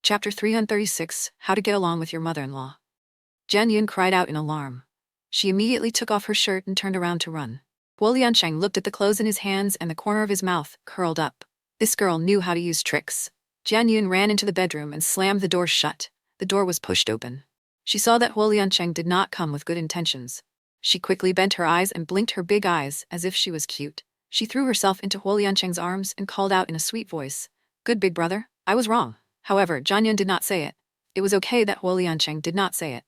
Chapter 336, How to Get Along with Your Mother-in-Law. Jian Yun cried out in alarm. She immediately took off her shirt and turned around to run. Huo Liansheng looked at the clothes in his hands and the corner of his mouth curled up. This girl knew how to use tricks. Jian Yun ran into the bedroom and slammed the door shut. The door was pushed open. She saw that Huo Liansheng did not come with good intentions. She quickly bent her eyes and blinked her big eyes as if she was cute. She threw herself into Huo Liansheng's arms and called out in a sweet voice, "Good big brother, I was wrong." However, Jian Yun did not say it. It was okay that Huo Liansheng did not say it.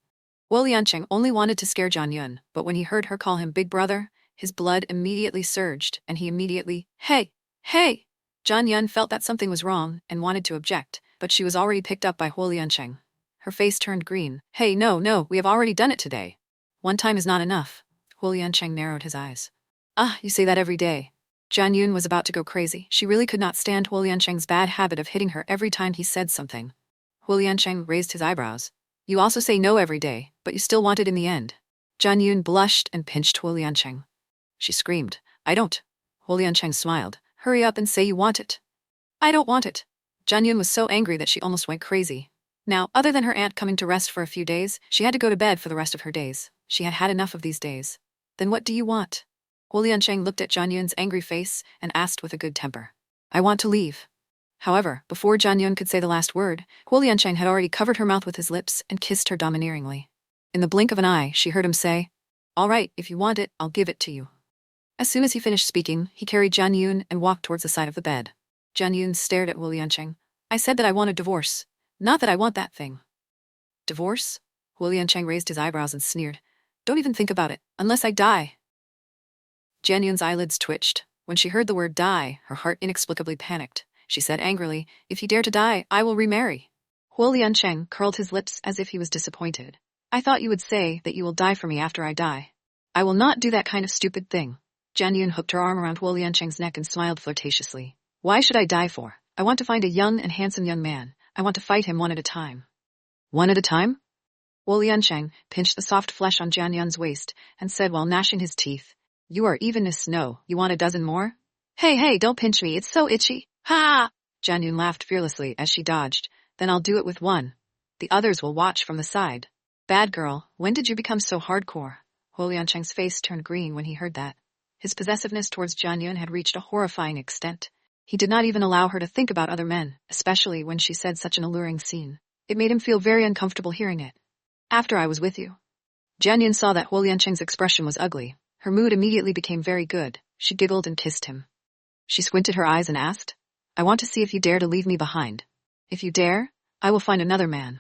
Huo Liansheng only wanted to scare Jian Yun, but when he heard her call him big brother, his blood immediately surged and he immediately, "Hey! Hey!" Jian Yun felt that something was wrong and wanted to object, but she was already picked up by Huo Liansheng. Her face turned green. "Hey, no, we have already done it today. One time is not enough." Huo Liansheng narrowed his eyes. "Ah, you say that every day." Jian Yun was about to go crazy. She really could not stand Huo Liansheng's bad habit of hitting her every time he said something. Huo Liansheng raised his eyebrows. "You also say no every day, but you still want it in the end." Jian Yun blushed and pinched Huo Liansheng. She screamed, "I don't." Huo Liansheng smiled. "Hurry up and say you want it." "I don't want it." Jian Yun was so angry that she almost went crazy. Now, other than her aunt coming to rest for a few days, she had to go to bed for the rest of her days. She had had enough of these days. "Then what do you want?" Huo Liansheng looked at Jian Yun's angry face and asked with a good temper. "I want to leave." However, before Jian Yun could say the last word, Huo Liansheng had already covered her mouth with his lips and kissed her domineeringly. In the blink of an eye, she heard him say, "All right, if you want it, I'll give it to you." As soon as he finished speaking, he carried Jian Yun and walked towards the side of the bed. Jian Yun stared at Huo Liansheng. "I said that I want a divorce, not that I want that thing." "Divorce?" Huo Liansheng raised his eyebrows and sneered. "Don't even think about it, unless I die." Jian Yun's eyelids twitched. When she heard the word die, her heart inexplicably panicked. She said angrily, "If you dare to die, I will remarry." Huo Liansheng curled his lips as if he was disappointed. "I thought you would say that you will die for me after I die." "I will not do that kind of stupid thing." Jian Yun hooked her arm around Huo Liansheng's neck and smiled flirtatiously. "Why should I die for? I want to find a young and handsome young man. I want to fight him one at a time." "One at a time?" Huo Liansheng pinched the soft flesh on Jian Yun's waist and said while gnashing his teeth, "You are evenness, no, you want a dozen more?" Hey, don't pinch me, it's so itchy. Ha! Jian Yun laughed fearlessly as she dodged. "Then I'll do it with one. The others will watch from the side." "Bad girl, when did you become so hardcore?" Huo Liansheng's face turned green when he heard that. His possessiveness towards Jian Yun had reached a horrifying extent. He did not even allow her to think about other men, especially when she said such an alluring scene. It made him feel very uncomfortable hearing it. "After I was with you." Jian Yun saw that Huo Liansheng's expression was ugly. Her mood immediately became very good. She giggled and kissed him. She squinted her eyes and asked, "I want to see if you dare to leave me behind." "If you dare, I will find another man."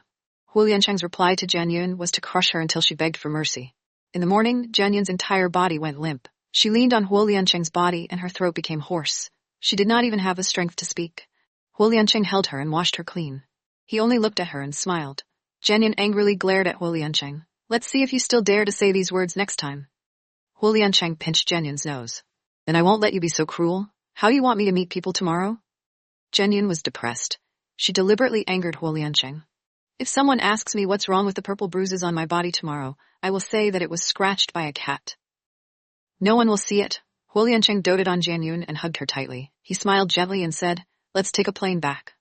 Huo Liansheng's reply to Jian Yun was to crush her until she begged for mercy. In the morning, Jian Yun's entire body went limp. She leaned on Huo Liansheng's body and her throat became hoarse. She did not even have the strength to speak. Huo Liansheng held her and washed her clean. He only looked at her and smiled. Jian Yun angrily glared at Huo Liansheng. "Let's see if you still dare to say these words next time." Huo Liansheng pinched Jian Yun's nose. "Then I won't let you be so cruel. How do you want me to meet people tomorrow?" Jian Yun was depressed. She deliberately angered Huo Liansheng. "If someone asks me what's wrong with the purple bruises on my body tomorrow, I will say that it was scratched by a cat." "No one will see it." Huo Liansheng doted on Jian Yun and hugged her tightly. He smiled gently and said, "Let's take a plane back."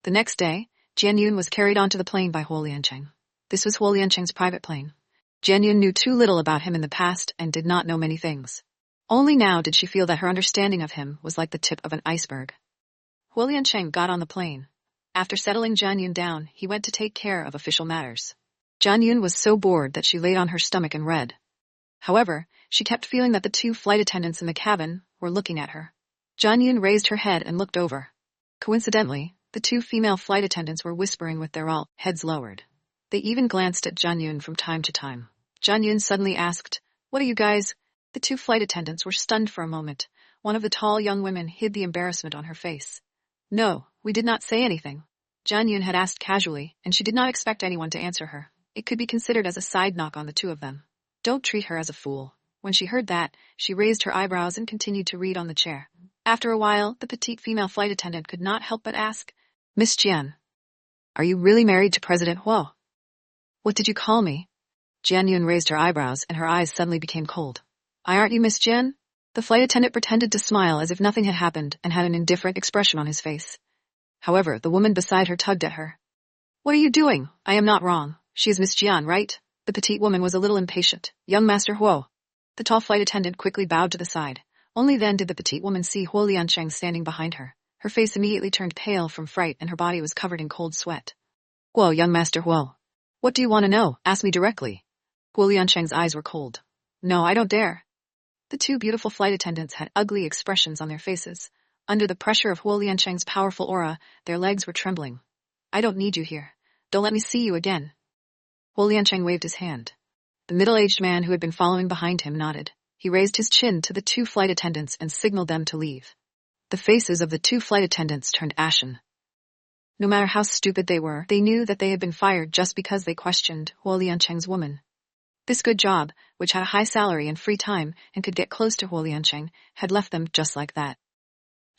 The next day, Jian Yun was carried onto the plane by Huo Liansheng. This was Huo Liansheng's private plane. Jian Yun knew too little about him in the past and did not know many things. Only now did she feel that her understanding of him was like the tip of an iceberg. Huo Liansheng got on the plane. After settling Jian Yun down, he went to take care of official matters. Jian Yun was so bored that she laid on her stomach and read. However, she kept feeling that the two flight attendants in the cabin were looking at her. Jian Yun raised her head and looked over. Coincidentally, the two female flight attendants were whispering with their heads lowered. They even glanced at Jian Yun from time to time. Jian Yun suddenly asked, "What are you guys?" The two flight attendants were stunned for a moment. One of the tall young women hid the embarrassment on her face. "No, we did not say anything." Jian Yun had asked casually, and she did not expect anyone to answer her. It could be considered as a side knock on the two of them. Don't treat her as a fool. When she heard that, she raised her eyebrows and continued to read on the chair. After a while, the petite female flight attendant could not help but ask, "Miss Jian, are you really married to President Huo?" "What did you call me?" Jian Yun raised her eyebrows and her eyes suddenly became cold. "Aren't you Miss Jian?" The flight attendant pretended to smile as if nothing had happened and had an indifferent expression on his face. However, the woman beside her tugged at her. What are you doing? I am not wrong. She is Miss Jian, right? The petite woman was a little impatient. Young Master Huo. The tall flight attendant quickly bowed to the side. Only then did the petite woman see Huo Liansheng standing behind her. Her face immediately turned pale from fright and her body was covered in cold sweat. Whoa, young Master Huo. What do you want to know? Ask me directly. Huo Liansheng's eyes were cold. No, I don't dare. The two beautiful flight attendants had ugly expressions on their faces. Under the pressure of Huo Liansheng's powerful aura, their legs were trembling. I don't need you here. Don't let me see you again. Huo Liansheng waved his hand. The middle-aged man who had been following behind him nodded. He raised his chin to the two flight attendants and signaled them to leave. The faces of the two flight attendants turned ashen. No matter how stupid they were, they knew that they had been fired just because they questioned Huo Liansheng's woman. This good job, which had a high salary and free time and could get close to Huo Liansheng, had left them just like that.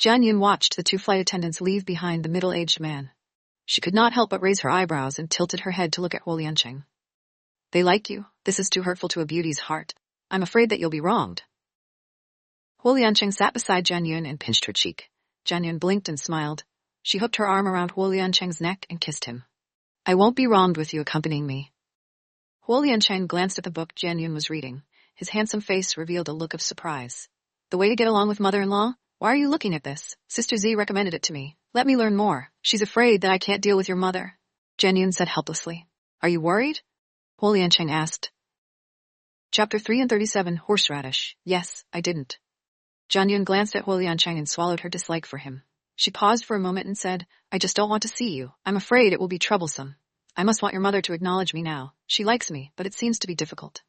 Jian Yun watched the two flight attendants leave behind the middle-aged man. She could not help but raise her eyebrows and tilted her head to look at Huo Liansheng. They like you. This is too hurtful to a beauty's heart. I'm afraid that you'll be wronged. Huo Liansheng sat beside Jian Yun and pinched her cheek. Jian Yun blinked and smiled. She hooked her arm around Huo Liansheng's neck and kissed him. I won't be wronged with you accompanying me. Huo Liansheng glanced at the book Jian Yun was reading. His handsome face revealed a look of surprise. The way to get along with mother-in-law? Why are you looking at this? Sister Z recommended it to me. Let me learn more. She's afraid that I can't deal with your mother. Jian Yun said helplessly. Are you worried? Huo Liansheng asked. Chapter 337, Horseradish. Yes, I didn't. Jian Yun glanced at Huo Liansheng and swallowed her dislike for him. She paused for a moment and said, I just don't want to see you. I'm afraid it will be troublesome. I must want your mother to acknowledge me now. She likes me, but it seems to be difficult.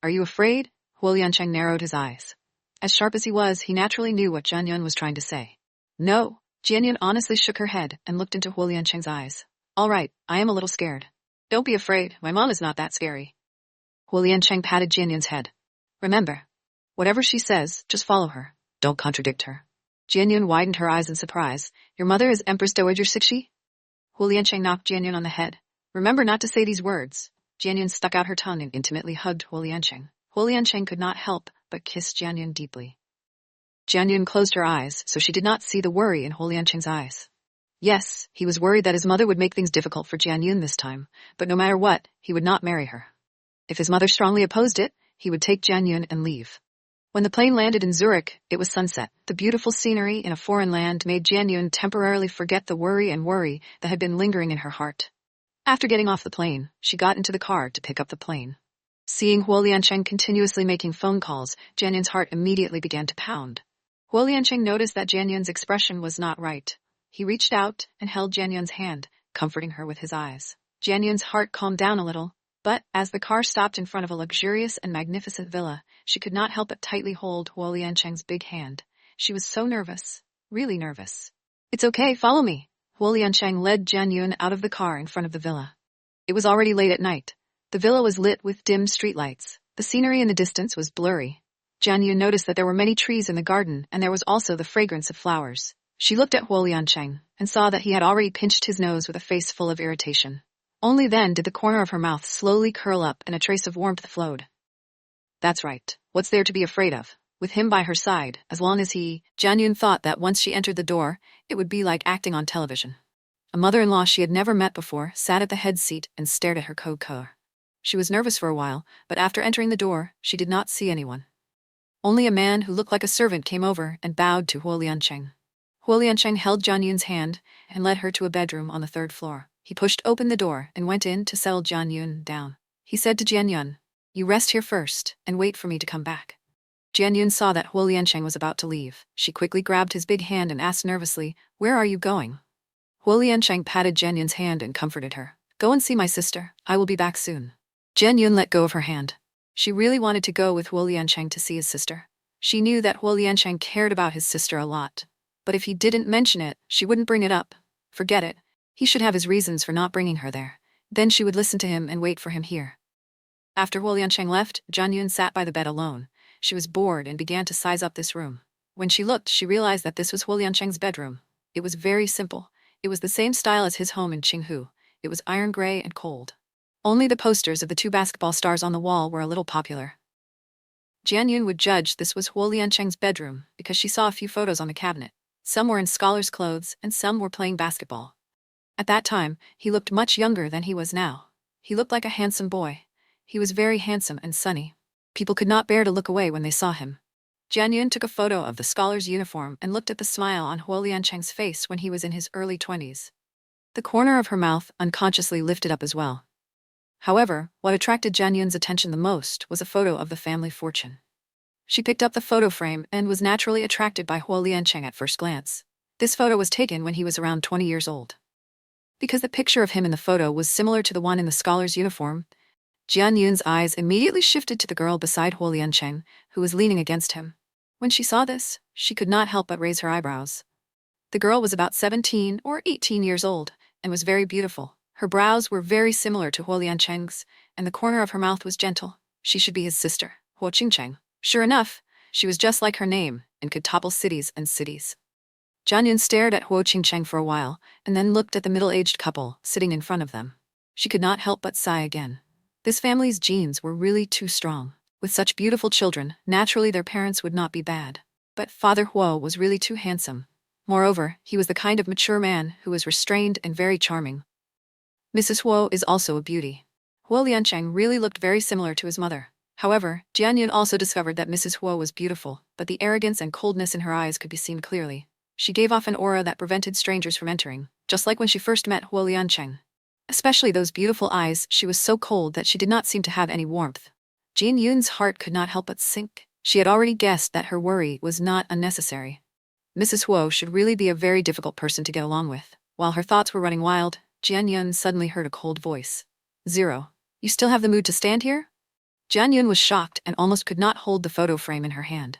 Are you afraid? Huo Liansheng narrowed his eyes. As sharp as he was, he naturally knew what Jian Yun was trying to say. No. Jian Yun honestly shook her head and looked into Huo Liansheng's eyes. All right, I am a little scared. Don't be afraid. My mom is not that scary. Huo Liansheng patted Jian Yun's head. Remember, whatever she says, just follow her. Don't contradict her. Jian Yun widened her eyes in surprise. Your mother is Empress Dowager Cixi? Huo Liansheng knocked Jian Yun on the head. Remember not to say these words. Jian Yun stuck out her tongue and intimately hugged Huo Liansheng. Huo Liansheng could not help but kiss Jian Yun deeply. Jian Yun closed her eyes, so she did not see the worry in Huo Liansheng's eyes. Yes, he was worried that his mother would make things difficult for Jian Yun this time, but no matter what, he would not marry her. If his mother strongly opposed it, he would take Jian Yun and leave. When the plane landed in Zurich, it was sunset. The beautiful scenery in a foreign land made Jian Yun temporarily forget the worry that had been lingering in her heart. After getting off the plane, she got into the car to pick up the plane. Seeing Huo Liansheng continuously making phone calls, Jian Yun's heart immediately began to pound. Huo Liansheng noticed that Jian Yun's expression was not right. He reached out and held Jian Yun's hand, comforting her with his eyes. Jian Yun's heart calmed down a little, but as the car stopped in front of a luxurious and magnificent villa, she could not help but tightly hold Huo Liansheng's big hand. She was so nervous, really nervous. It's okay, follow me. Huo Liansheng led Jian Yun out of the car in front of the villa. It was already late at night. The villa was lit with dim streetlights. The scenery in the distance was blurry. Jian Yun noticed that there were many trees in the garden, and there was also the fragrance of flowers. She looked at Huo Liansheng and saw that he had already pinched his nose with a face full of irritation. Only then did the corner of her mouth slowly curl up and a trace of warmth flowed. That's right. What's there to be afraid of? With him by her side, as long as he... Jian Yun thought that once she entered the door, it would be like acting on television. A mother-in-law she had never met before sat at the head seat and stared at her co-car. She was nervous for a while, but after entering the door, she did not see anyone. Only a man who looked like a servant came over and bowed to Huo Liansheng. Huo Liansheng held Jian Yun's hand and led her to a bedroom on the 3rd floor. He pushed open the door and went in to settle Jian Yun down. He said to Jian Yun, You rest here first and wait for me to come back. Jian Yun saw that Huo Liansheng was about to leave. She quickly grabbed his big hand and asked nervously, Where are you going? Huo Liansheng patted Jian Yun's hand and comforted her. Go and see my sister. I will be back soon. Jian Yun let go of her hand. She really wanted to go with Huo Liansheng to see his sister. She knew that Huo Liansheng cared about his sister a lot. But if he didn't mention it, she wouldn't bring it up. Forget it. He should have his reasons for not bringing her there. Then she would listen to him and wait for him here. After Huo Liansheng left, Jian Yun sat by the bed alone. She was bored and began to size up this room. When she looked, she realized that this was Huo Liansheng's bedroom. It was very simple. It was the same style as his home in Qinghu. It was iron gray and cold. Only the posters of the 2 basketball stars on the wall were a little popular. Jian Yun would judge this was Huo Liansheng's bedroom because she saw a few photos on the cabinet. Some were in scholars' clothes and some were playing basketball. At that time, he looked much younger than he was now. He looked like a handsome boy. He was very handsome and sunny. People could not bear to look away when they saw him. Jian Yun took a photo of the scholar's uniform and looked at the smile on Huo Liancheng's face when he was in his early 20s. The corner of her mouth unconsciously lifted up as well. However, what attracted Jian Yun's attention the most was a photo of the family fortune. She picked up the photo frame and was naturally attracted by Huo Liancheng at first glance. This photo was taken when he was around 20 years old. Because the picture of him in the photo was similar to the one in the scholar's uniform, Jian Yun's eyes immediately shifted to the girl beside Huo Liancheng, who was leaning against him. When she saw this, she could not help but raise her eyebrows. The girl was about 17 or 18 years old and was very beautiful. Her brows were very similar to Huo Liancheng's, and the corner of her mouth was gentle. She should be his sister, Huo Qingcheng. Sure enough, she was just like her name and could topple cities and cities. Jian Yun stared at Huo Qingcheng for a while and then looked at the middle-aged couple sitting in front of them. She could not help but sigh again. This family's genes were really too strong. With such beautiful children, naturally their parents would not be bad. But Father Huo was really too handsome. Moreover, he was the kind of mature man who was restrained and very charming. Mrs. Huo is also a beauty. Huo Liancheng really looked very similar to his mother. However, Jian Yun also discovered that Mrs. Huo was beautiful, but the arrogance and coldness in her eyes could be seen clearly. She gave off an aura that prevented strangers from entering, just like when she first met Huo Liancheng. Especially those beautiful eyes, she was so cold that she did not seem to have any warmth. Jian Yun's heart could not help but sink. She had already guessed that her worry was not unnecessary. Mrs. Huo should really be a very difficult person to get along with. While her thoughts were running wild, Jian Yun suddenly heard a cold voice. "Zero. You still have the mood to stand here?" Jian Yun was shocked and almost could not hold the photo frame in her hand.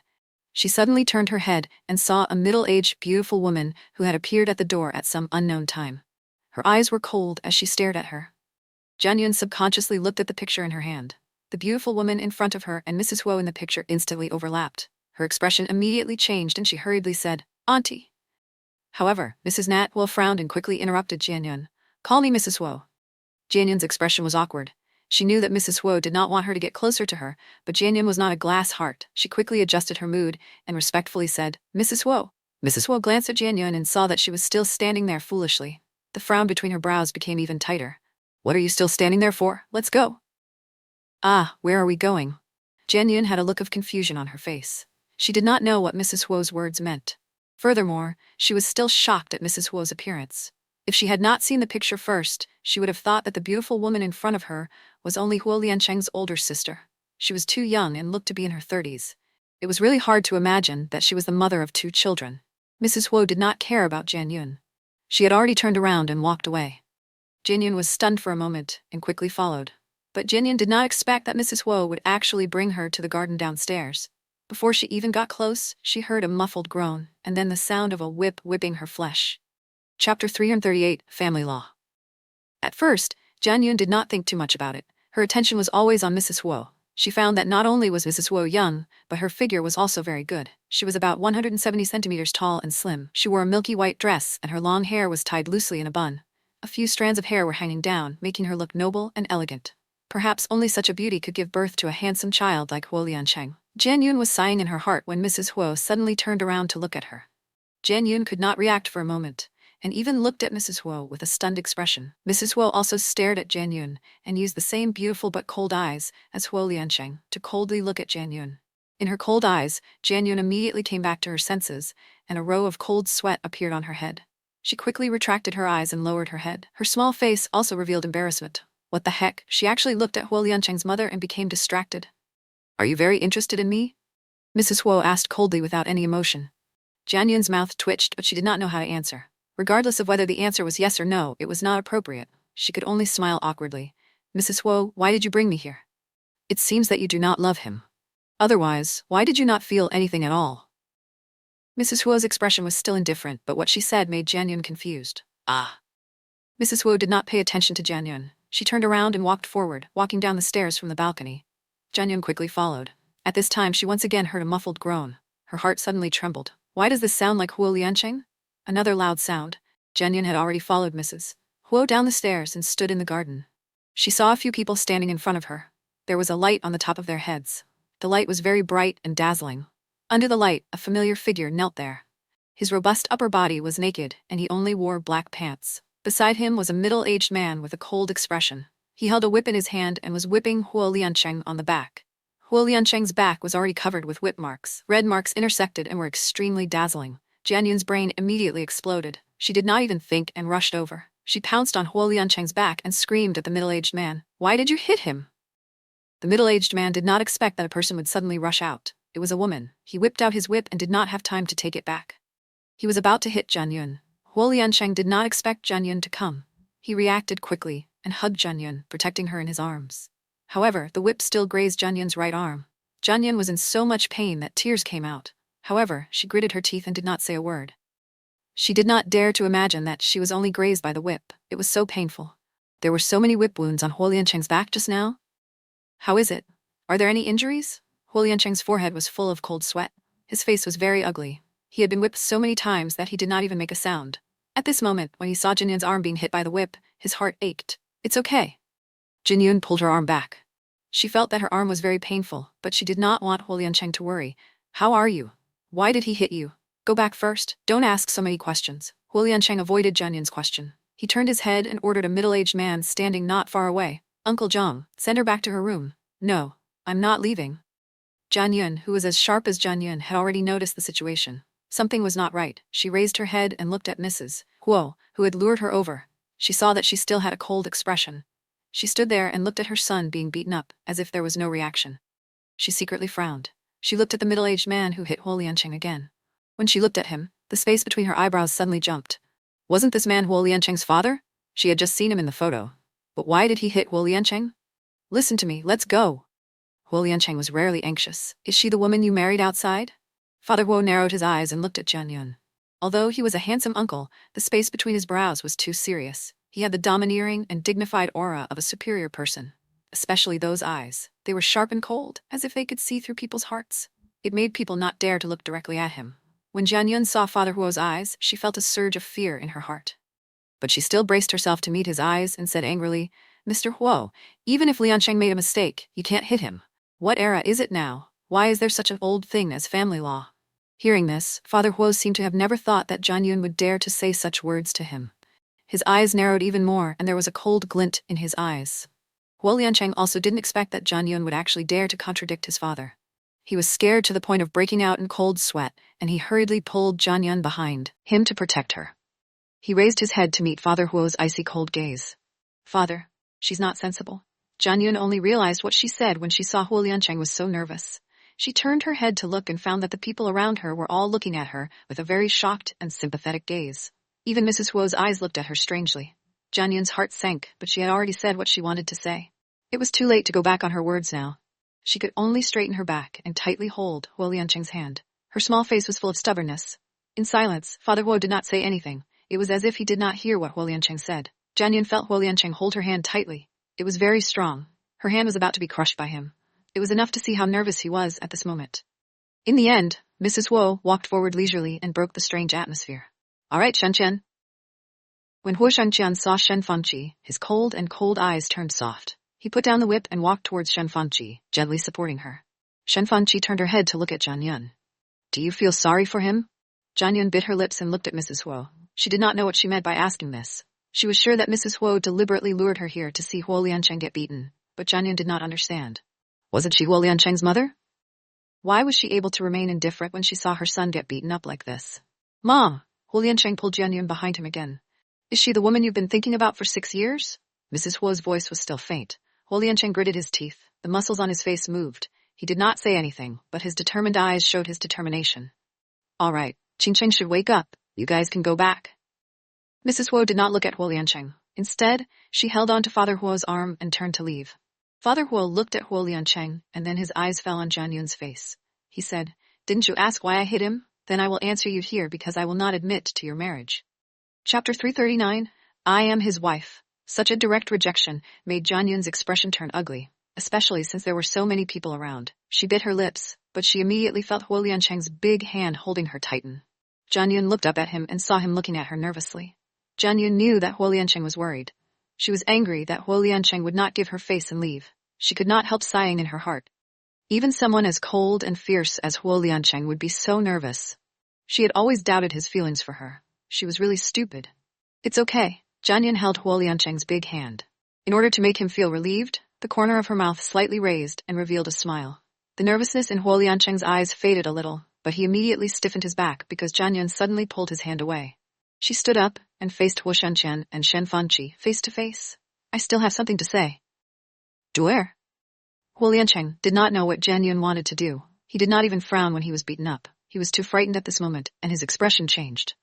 She suddenly turned her head and saw a middle-aged, beautiful woman who had appeared at the door at some unknown time. Her eyes were cold as she stared at her. Jian Yun subconsciously looked at the picture in her hand. The beautiful woman in front of her and Mrs. Huo in the picture instantly overlapped. Her expression immediately changed and she hurriedly said, "Auntie." However, Mrs. Nat Huo frowned and quickly interrupted Jian Yun. "Call me Mrs. Huo." Jian Yun's expression was awkward. She knew that Mrs. Huo did not want her to get closer to her, but Jian Yun was not a glass heart. She quickly adjusted her mood and respectfully said, "Mrs. Huo." Mrs. Huo glanced at Jian Yun and saw that she was still standing there foolishly. The frown between her brows became even tighter. "What are you still standing there for? Let's go." "Ah, where are we going?" Jian Yun had a look of confusion on her face. She did not know what Mrs. Huo's words meant. Furthermore, she was still shocked at Mrs. Huo's appearance. If she had not seen the picture first, she would have thought that the beautiful woman in front of her was only Huo Liancheng's older sister. She was too young and looked to be in her 30s. It was really hard to imagine that she was the mother of 2 children. Mrs. Huo did not care about Jian Yun. She had already turned around and walked away. Jian Yun was stunned for a moment and quickly followed. But Jian Yun did not expect that Mrs. Huo would actually bring her to the garden downstairs. Before she even got close, she heard a muffled groan, and then the sound of a whip whipping her flesh. Chapter 338, Family Law. At first, Jian Yun did not think too much about it. Her attention was always on Mrs. Huo. She found that not only was Mrs. Huo young, but her figure was also very good. She was about 170 centimeters tall and slim. She wore a milky white dress, and her long hair was tied loosely in a bun. A few strands of hair were hanging down, making her look noble and elegant. Perhaps only such a beauty could give birth to a handsome child like Huo Liancheng. Jian Yun was sighing in her heart when Mrs. Huo suddenly turned around to look at her. Jian Yun could not react for a moment, and even looked at Mrs. Huo with a stunned expression. Mrs. Huo also stared at Jian Yun, and used the same beautiful but cold eyes as Huo Liancheng to coldly look at Jian Yun. In her cold eyes, Jian Yun immediately came back to her senses, and a row of cold sweat appeared on her head. She quickly retracted her eyes and lowered her head. Her small face also revealed embarrassment. What the heck? She actually looked at Huo Liancheng's mother and became distracted. "Are you very interested in me?" Mrs. Huo asked coldly without any emotion. Jian Yun's mouth twitched, but she did not know how to answer. Regardless of whether the answer was yes or no, it was not appropriate. She could only smile awkwardly. "Mrs. Huo, why did you bring me here? It seems that you do not love him. Otherwise, why did you not feel anything at all?" Mrs. Huo's expression was still indifferent, but what she said made Jian Yun confused. "Ah." Mrs. Huo did not pay attention to Jian Yun. She turned around and walked forward, walking down the stairs from the balcony. Jian Yun quickly followed. At this time she once again heard a muffled groan. Her heart suddenly trembled. Why does this sound like Huo Liancheng? Another loud sound. Jian Yun had already followed Mrs. Huo down the stairs and stood in the garden. She saw a few people standing in front of her. There was a light on the top of their heads. The light was very bright and dazzling. Under the light, a familiar figure knelt there. His robust upper body was naked, and he only wore black pants. Beside him was a middle-aged man with a cold expression. He held a whip in his hand and was whipping Huo Liancheng on the back. Huo Liancheng's back was already covered with whip marks. Red marks intersected and were extremely dazzling. Jian Yun's brain immediately exploded. She did not even think and rushed over. She pounced on Huo Liancheng's back and screamed at the middle-aged man. "Why did you hit him?" The middle-aged man did not expect that a person would suddenly rush out. It was a woman. He whipped out his whip and did not have time to take it back. He was about to hit Jian Yun. Huo Liancheng did not expect Jian Yun to come. He reacted quickly and hugged Jian Yun, protecting her in his arms. However, the whip still grazed Jian Yun's right arm. Jian Yun was in so much pain that tears came out. However, she gritted her teeth and did not say a word. She did not dare to imagine that she was only grazed by the whip. It was so painful. There were so many whip wounds on Huo Liancheng's back just now. "How is it? Are there any injuries?" Huo Liancheng's forehead was full of cold sweat. His face was very ugly. He had been whipped so many times that he did not even make a sound. At this moment, when he saw Jian Yun's arm being hit by the whip, his heart ached. "It's okay." Jian Yun pulled her arm back. She felt that her arm was very painful, but she did not want Huo Liancheng to worry. "How are you? Why did he hit you? Go back first. Don't ask so many questions." Huo Liancheng avoided Jian Yun's question. He turned his head and ordered a middle-aged man standing not far away. "Uncle Zhang, send her back to her room." "No, I'm not leaving." Jian Yun, who was as sharp as Jian Yun, had already noticed the situation. Something was not right. She raised her head and looked at Mrs. Huo, who had lured her over. She saw that she still had a cold expression. She stood there and looked at her son being beaten up, as if there was no reaction. She secretly frowned. She looked at the middle-aged man who hit Huo Liancheng again. When she looked at him, the space between her eyebrows suddenly jumped. Wasn't this man Huo Liancheng's father? She had just seen him in the photo. But why did he hit Huo Liancheng? "Listen to me, let's go." Huo Liancheng was rarely anxious. "Is she the woman you married outside?" Father Huo narrowed his eyes and looked at Jian Yun. Although he was a handsome uncle, the space between his brows was too serious. He had the domineering and dignified aura of a superior person. Especially those eyes. They were sharp and cold, as if they could see through people's hearts. It made people not dare to look directly at him. When Jian Yun saw Father Huo's eyes, she felt a surge of fear in her heart. But she still braced herself to meet his eyes and said angrily, "Mr. Huo, even if Liancheng made a mistake, you can't hit him. What era is it now? Why is there such an old thing as family law?" Hearing this, Father Huo seemed to have never thought that Jian Yun would dare to say such words to him. His eyes narrowed even more, and there was a cold glint in his eyes. Huo Liancheng also didn't expect that Jian Yun would actually dare to contradict his father. He was scared to the point of breaking out in cold sweat, and he hurriedly pulled Jian Yun behind him to protect her. He raised his head to meet Father Huo's icy cold gaze. "Father, she's not sensible." Jian Yun only realized what she said when she saw Huo Liancheng was so nervous. She turned her head to look and found that the people around her were all looking at her with a very shocked and sympathetic gaze. Even Mrs. Huo's eyes looked at her strangely. Jian Yun's heart sank, but she had already said what she wanted to say. It was too late to go back on her words now. She could only straighten her back and tightly hold Huo Liancheng's hand. Her small face was full of stubbornness. In silence, Father Huo did not say anything. It was as if he did not hear what Huo Liancheng said. Jian Yun felt Huo Liancheng hold her hand tightly. It was very strong. Her hand was about to be crushed by him. It was enough to see how nervous he was at this moment. In the end, Mrs. Huo walked forward leisurely and broke the strange atmosphere. "All right, Shenqian." When Huo Shenqian saw Shen Fanqi, his cold eyes turned soft. He put down the whip and walked towards Shen Fanqi, gently supporting her. Shen Fanqi turned her head to look at Jian Yun. "Do you feel sorry for him?" Jian Yun bit her lips and looked at Mrs. Huo. She did not know what she meant by asking this. She was sure that Mrs. Huo deliberately lured her here to see Huo Liancheng get beaten, but Jian Yun did not understand. Wasn't she Huo Liancheng's mother? Why was she able to remain indifferent when she saw her son get beaten up like this? "Mom!" Huo Liancheng pulled Jian Yun behind him again. "Is she the woman you've been thinking about for 6 years?" Mrs. Huo's voice was still faint. Huo Liancheng gritted his teeth. The muscles on his face moved. He did not say anything, but his determined eyes showed his determination. "All right, Qingcheng should wake up. You guys can go back." Mrs. Huo did not look at Huo Liancheng. Instead, she held on to Father Huo's arm and turned to leave. Father Huo looked at Huo Liancheng, and then his eyes fell on Jian Yun's face. He said, "Didn't you ask why I hit him? Then I will answer you here because I will not admit to your marriage." Chapter 339, I am his wife. Such a direct rejection made Jian Yun's expression turn ugly, especially since there were so many people around. She bit her lips, but she immediately felt Huo Liancheng's big hand holding her tighten. Jian Yun looked up at him and saw him looking at her nervously. Jian Yun knew that Huo Liancheng was worried. She was angry that Huo Liancheng would not give her face and leave. She could not help sighing in her heart. Even someone as cold and fierce as Huo Liancheng would be so nervous. She had always doubted his feelings for her. She was really stupid. "It's okay. Jian held Huo Liancheng's big hand. In order to make him feel relieved, the corner of her mouth slightly raised and revealed a smile. The nervousness in Huo Liancheng's eyes faded a little, but he immediately stiffened his back because Jian suddenly pulled his hand away. She stood up and faced Huo Shanqian and Shen Fanqi face to face. I still have something to say. Where? Huo Liancheng did not know what Jian wanted to do. He did not even frown when he was beaten up. He was too frightened at this moment, and his expression changed.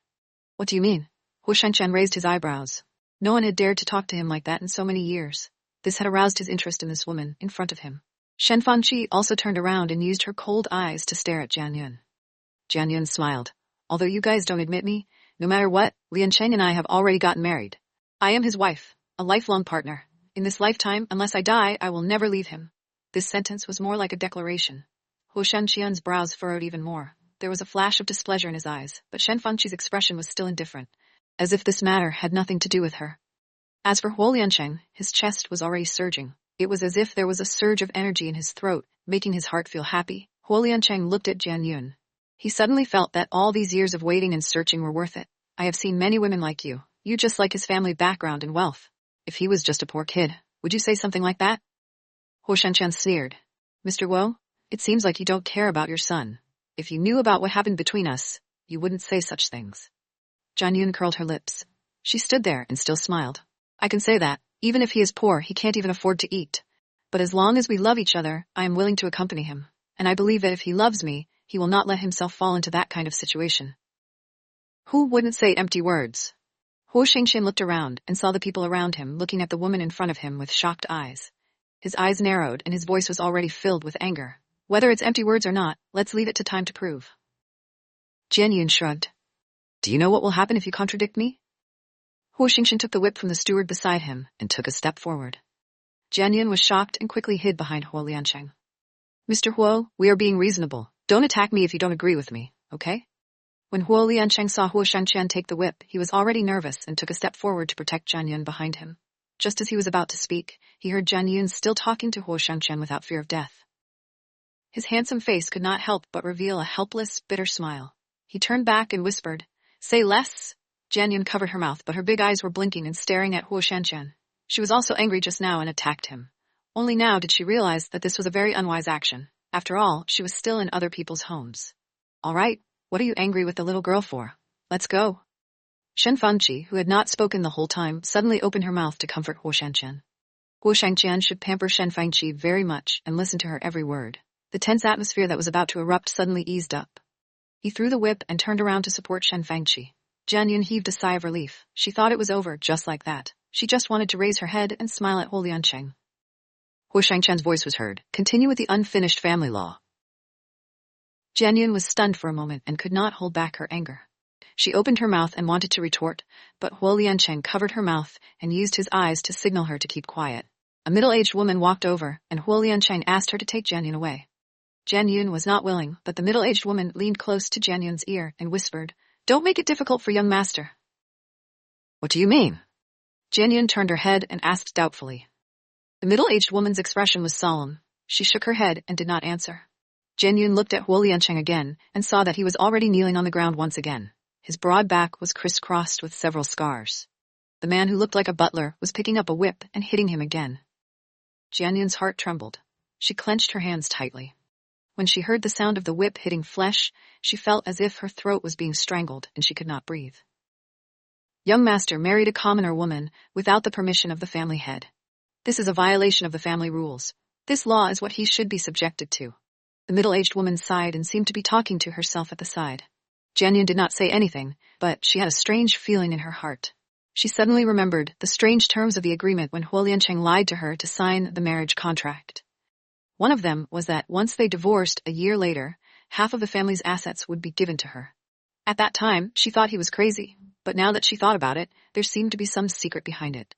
What do you mean? Huo Shanqian raised his eyebrows. No one had dared to talk to him like that in so many years. This had aroused his interest in this woman in front of him. Shen Fanqi also turned around and used her cold eyes to stare at Jian Yun. Jian Yun smiled. Although you guys don't admit me, no matter what, Liancheng and I have already gotten married. I am his wife, a lifelong partner. In this lifetime, unless I die, I will never leave him. This sentence was more like a declaration. Huo Shanqian's brows furrowed even more. There was a flash of displeasure in his eyes, but Shen Fanqi's expression was still indifferent, as if this matter had nothing to do with her. As for Huo Liancheng, his chest was already surging. It was as if there was a surge of energy in his throat, making his heart feel happy. Huo Liancheng looked at Jian Yun. He suddenly felt that all these years of waiting and searching were worth it. I have seen many women like you. You just like his family background and wealth. If he was just a poor kid, would you say something like that? Huo Shanqian sneered. Mr. Guo, it seems like you don't care about your son. If you knew about what happened between us, you wouldn't say such things. Jian Yun curled her lips. She stood there and still smiled. I can say that. Even if he is poor, he can't even afford to eat. But as long as we love each other, I am willing to accompany him. And I believe that if he loves me, he will not let himself fall into that kind of situation. Who wouldn't say empty words? Huo Shanqian looked around and saw the people around him looking at the woman in front of him with shocked eyes. His eyes narrowed and his voice was already filled with anger. Whether it's empty words or not, let's leave it to time to prove. Jian Yun shrugged. Do you know what will happen if you contradict me? Huo Shanqian took the whip from the steward beside him and took a step forward. Jian Yun was shocked and quickly hid behind Huo Liancheng. Mr. Huo, we are being reasonable. Don't attack me if you don't agree with me, okay? When Huo Liancheng saw Huo Shanqian take the whip, he was already nervous and took a step forward to protect Jian Yun behind him. Just as he was about to speak, he heard Jian Yun still talking to Huo Shanqian without fear of death. His handsome face could not help but reveal a helpless, bitter smile. He turned back and whispered, Say less. Jian Yun covered her mouth, but her big eyes were blinking and staring at Huo Shanqian. She was also angry just now and attacked him. Only now did she realize that this was a very unwise action. After all, she was still in other people's homes. All right, what are you angry with the little girl for? Let's go. Shen Fanqi, who had not spoken the whole time, suddenly opened her mouth to comfort Huo Shanqian. Huo Shanqian should pamper Shen Fanqi very much and listen to her every word. The tense atmosphere that was about to erupt suddenly eased up. He threw the whip and turned around to support Shen Fanqi. Jian Yun heaved a sigh of relief. She thought it was over just like that. She just wanted to raise her head and smile at Huo Liancheng. Huo Shanqian's voice was heard. Continue with the unfinished family law. Jian Yun was stunned for a moment and could not hold back her anger. She opened her mouth and wanted to retort, but Huo Liancheng covered her mouth and used his eyes to signal her to keep quiet. A middle-aged woman walked over, and Huo Liancheng asked her to take Jian Yun away. Jian Yun was not willing, but the middle-aged woman leaned close to Jian Yun's ear and whispered, Don't make it difficult for young master. What do you mean? Jian Yun turned her head and asked doubtfully. The middle-aged woman's expression was solemn. She shook her head and did not answer. Jian Yun looked at Huo Liancheng again and saw that he was already kneeling on the ground once again. His broad back was crisscrossed with several scars. The man who looked like a butler was picking up a whip and hitting him again. Jian Yun's heart trembled. She clenched her hands tightly. When she heard the sound of the whip hitting flesh, she felt as if her throat was being strangled and she could not breathe. Young master married a commoner woman without the permission of the family head. This is a violation of the family rules. This law is what he should be subjected to. The middle-aged woman sighed and seemed to be talking to herself at the side. Jian Yun did not say anything, but she had a strange feeling in her heart. She suddenly remembered the strange terms of the agreement when Huo Liancheng lied to her to sign the marriage contract. One of them was that once they divorced a year later, half of the family's assets would be given to her. At that time, she thought he was crazy, but now that she thought about it, there seemed to be some secret behind it.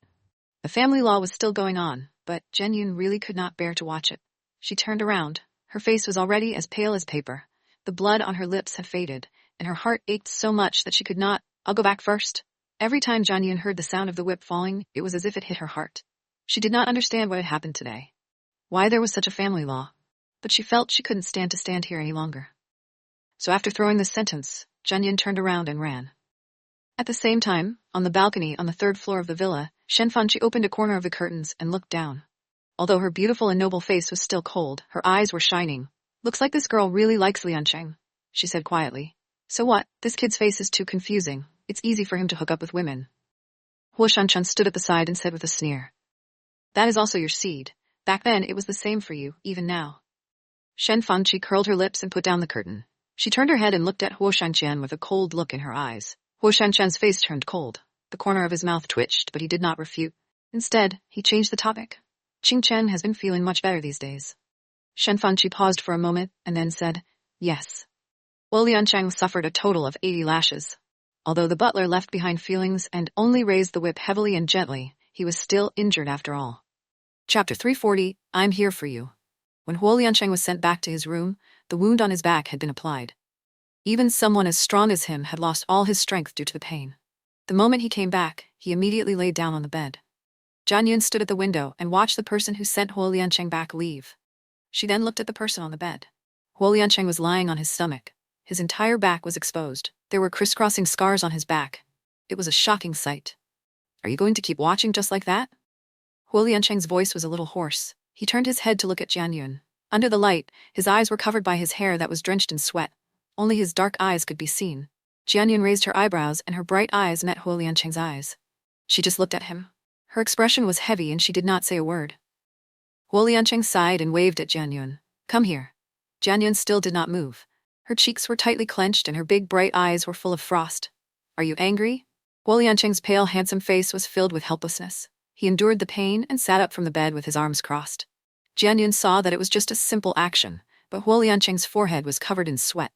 The family law was still going on, but Jian Yun really could not bear to watch it. She turned around. Her face was already as pale as paper. The blood on her lips had faded, and her heart ached so much that she could not. I'll go back first. Every time Jian Yun heard the sound of the whip falling, it was as if it hit her heart. She did not understand what had happened today. Why there was such a family law. But she felt she couldn't stand here any longer. So after throwing this sentence, Jian Yun turned around and ran. At the same time, on the balcony on the third floor of the villa, Shen Fanqi opened a corner of the curtains and looked down. Although her beautiful and noble face was still cold, her eyes were shining. "Looks like this girl really likes Liancheng," she said quietly. "So what? This kid's face is too confusing. It's easy for him to hook up with women." Huo Shanchun stood at the side and said with a sneer, "That is also your seed. Back then it was the same for you, even now." Shen Fanqi curled her lips and put down the curtain. She turned her head and looked at Huo Shanqian with a cold look in her eyes. Huo Shanqian's face turned cold. The corner of his mouth twitched, but he did not refute. Instead, he changed the topic. "Qing Chen has been feeling much better these days." Shen Fanqi paused for a moment and then said, "Yes." Huo Liancheng suffered a total of 80 lashes. Although the butler left behind feelings and only raised the whip heavily and gently, he was still injured after all. Chapter 340, I'm Here for You. When Huo Liancheng was sent back to his room, the wound on his back had been applied. Even someone as strong as him had lost all his strength due to the pain. The moment he came back, he immediately laid down on the bed. Jian Yun stood at the window and watched the person who sent Huo Liancheng back leave. She then looked at the person on the bed. Huo Liancheng was lying on his stomach. His entire back was exposed. There were crisscrossing scars on his back. It was a shocking sight. "Are you going to keep watching just like that?" Huo Liancheng's voice was a little hoarse. He turned his head to look at Jian Yun. Under the light, his eyes were covered by his hair that was drenched in sweat. Only his dark eyes could be seen. Jian Yun raised her eyebrows and her bright eyes met Huo Liancheng's eyes. She just looked at him. Her expression was heavy and she did not say a word. Huo Liancheng sighed and waved at Jian Yun. "Come here." Jian Yun still did not move. Her cheeks were tightly clenched and her big bright eyes were full of frost. "Are you angry?" Huo Liancheng's pale handsome face was filled with helplessness. He endured the pain and sat up from the bed with his arms crossed. Jian Yun saw that it was just a simple action, but Huo Liancheng's forehead was covered in sweat.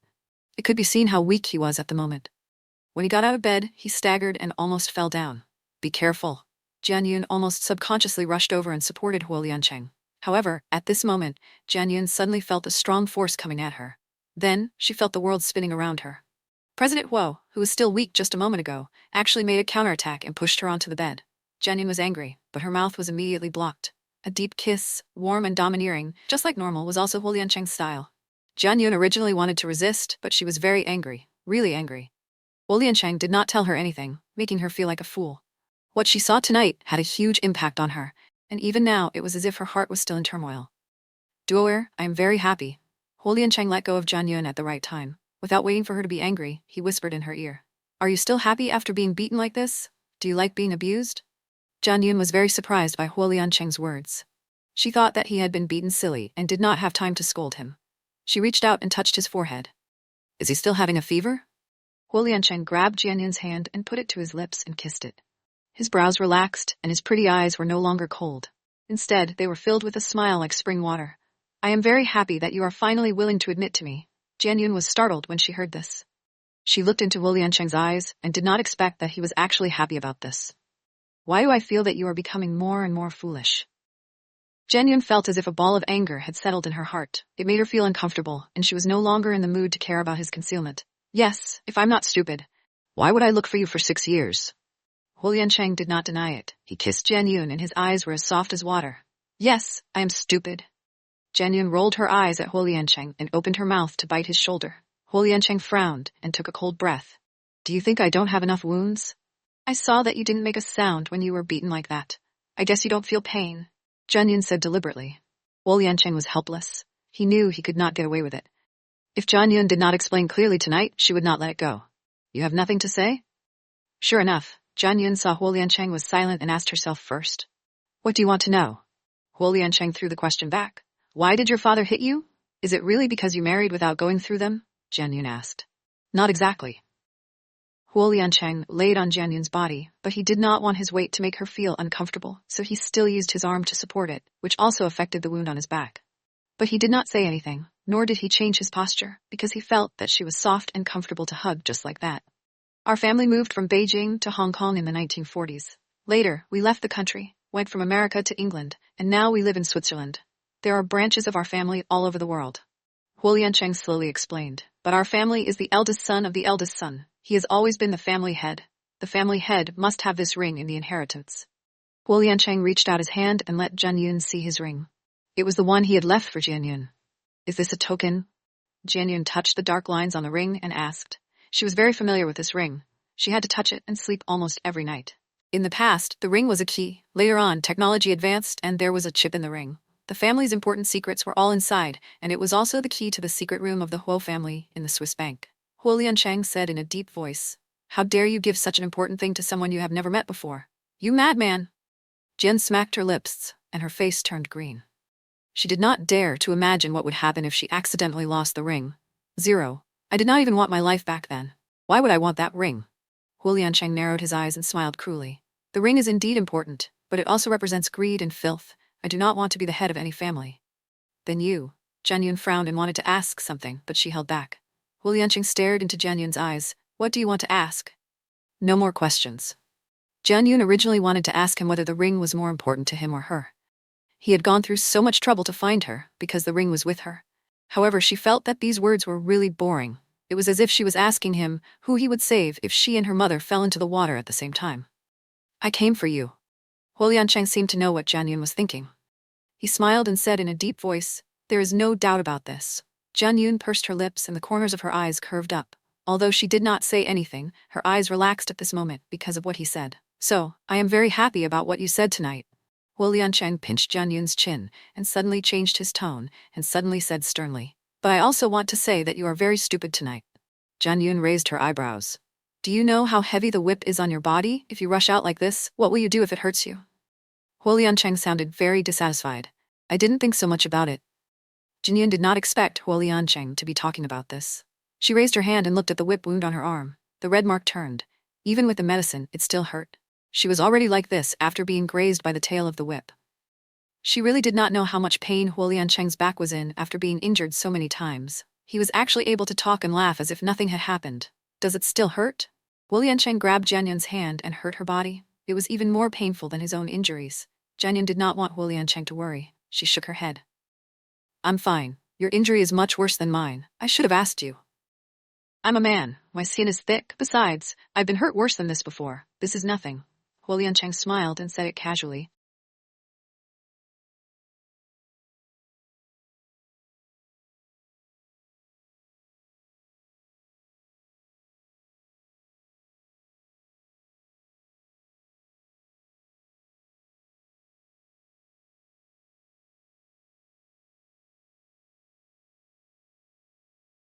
It could be seen how weak he was at the moment. When he got out of bed, he staggered and almost fell down. "Be careful." Jian Yun almost subconsciously rushed over and supported Huo Liancheng. However, at this moment, Jian Yun suddenly felt a strong force coming at her. Then, she felt the world spinning around her. President Huo, who was still weak just a moment ago, actually made a counterattack and pushed her onto the bed. Jian Yun was angry, but her mouth was immediately blocked. A deep kiss, warm and domineering, just like normal, was also Huo Liancheng's style. Jian Yun originally wanted to resist, but she was very angry, really angry. Huo Liancheng did not tell her anything, making her feel like a fool. What she saw tonight had a huge impact on her, and even now it was as if her heart was still in turmoil. "Duoer, I am very happy." Huo Liancheng let go of Jian Yun at the right time. Without waiting for her to be angry, he whispered in her ear. "Are you still happy after being beaten like this? Do you like being abused?" Jian Yun was very surprised by Huo Liancheng's words. She thought that he had been beaten silly and did not have time to scold him. She reached out and touched his forehead. "Is he still having a fever?" Huo Liancheng grabbed Jian Yun's hand and put it to his lips and kissed it. His brows relaxed and his pretty eyes were no longer cold. Instead, they were filled with a smile like spring water. "I am very happy that you are finally willing to admit to me." Jian Yun was startled when she heard this. She looked into Huo Liancheng's eyes and did not expect that he was actually happy about this. "Why do I feel that you are becoming more and more foolish?" Jian Yun felt as if a ball of anger had settled in her heart. It made her feel uncomfortable, and she was no longer in the mood to care about his concealment. "Yes, if I'm not stupid, why would I look for you for 6 years?" Huo Liancheng did not deny it. He kissed Jian Yun and his eyes were as soft as water. "Yes, I am stupid." Jian Yun rolled her eyes at Huo Liancheng and opened her mouth to bite his shoulder. Huo Liancheng frowned and took a cold breath. "Do you think I don't have enough wounds? I saw that you didn't make a sound when you were beaten like that. I guess you don't feel pain," Jian Yun said deliberately. Huo Liancheng was helpless. He knew he could not get away with it. If Jian Yun did not explain clearly tonight, she would not let it go. "You have nothing to say?" Sure enough, Jian Yun saw Huo Liancheng was silent and asked herself first. "What do you want to know?" Huo Liancheng threw the question back. "Why did your father hit you? Is it really because you married without going through them?" Jian Yun asked. "Not exactly." Huo Liancheng laid on Jian Yun's body, but he did not want his weight to make her feel uncomfortable, so he still used his arm to support it, which also affected the wound on his back. But he did not say anything, nor did he change his posture, because he felt that she was soft and comfortable to hug just like that. "Our family moved from Beijing to Hong Kong in the 1940s. Later, we left the country, went from America to England, and now we live in Switzerland. There are branches of our family all over the world." Huo Liancheng slowly explained. "But our family is the eldest son of the eldest son. He has always been the family head. The family head must have this ring in the inheritance." Huo Liancheng reached out his hand and let Jian Yun see his ring. It was the one he had left for Jian Yun. "Is this a token?" Jian Yun touched the dark lines on the ring and asked. She was very familiar with this ring. She had to touch it and sleep almost every night. In the past, the ring was a key. Later on, technology advanced and there was a chip in the ring. The family's important secrets were all inside, and it was also the key to the secret room of the Huo family in the Swiss bank. Huo Liancheng said in a deep voice, "How dare you give such an important thing to someone you have never met before? You madman!" Jen smacked her lips, and her face turned green. She did not dare to imagine what would happen if she accidentally lost the ring. 0. I did not even want my life back then. Why would I want that ring? Huo Liancheng narrowed his eyes and smiled cruelly. The ring is indeed important, but it also represents greed and filth. I do not want to be the head of any family. Then you. Jian Yun frowned and wanted to ask something, but she held back. Huo Liancheng stared into Jian Yun's eyes. What do you want to ask? No more questions. Jian Yun originally wanted to ask him whether the ring was more important to him or her. He had gone through so much trouble to find her, because the ring was with her. However, she felt that these words were really boring. It was as if she was asking him who he would save if she and her mother fell into the water at the same time. I came for you. Huo Liancheng seemed to know what Jian Yun was thinking. He smiled and said in a deep voice, there is no doubt about this. Jian Yun pursed her lips and the corners of her eyes curved up. Although she did not say anything, her eyes relaxed at this moment because of what he said. So, I am very happy about what you said tonight. Huo Liancheng pinched Jian Yun's chin and suddenly changed his tone and suddenly said sternly, but I also want to say that you are very stupid tonight. Jian Yun raised her eyebrows. Do you know how heavy the whip is on your body? If you rush out like this, what will you do if it hurts you? Huo Liancheng sounded very dissatisfied. I didn't think so much about it. Jian Yun did not expect Huo Liancheng to be talking about this. She raised her hand and looked at the whip wound on her arm. The red mark turned. Even with the medicine, it still hurt. She was already like this after being grazed by the tail of the whip. She really did not know how much pain Huo Liancheng's back was in after being injured so many times. He was actually able to talk and laugh as if nothing had happened. Does it still hurt? Huo Liancheng grabbed Jian Yun's hand and hurt her body. It was even more painful than his own injuries. Jian Yun did not want Huo Liancheng to worry. She shook her head. I'm fine. Your injury is much worse than mine. I should have asked you. I'm a man. My skin is thick. Besides, I've been hurt worse than this before. This is nothing. Huo Liancheng smiled and said it casually.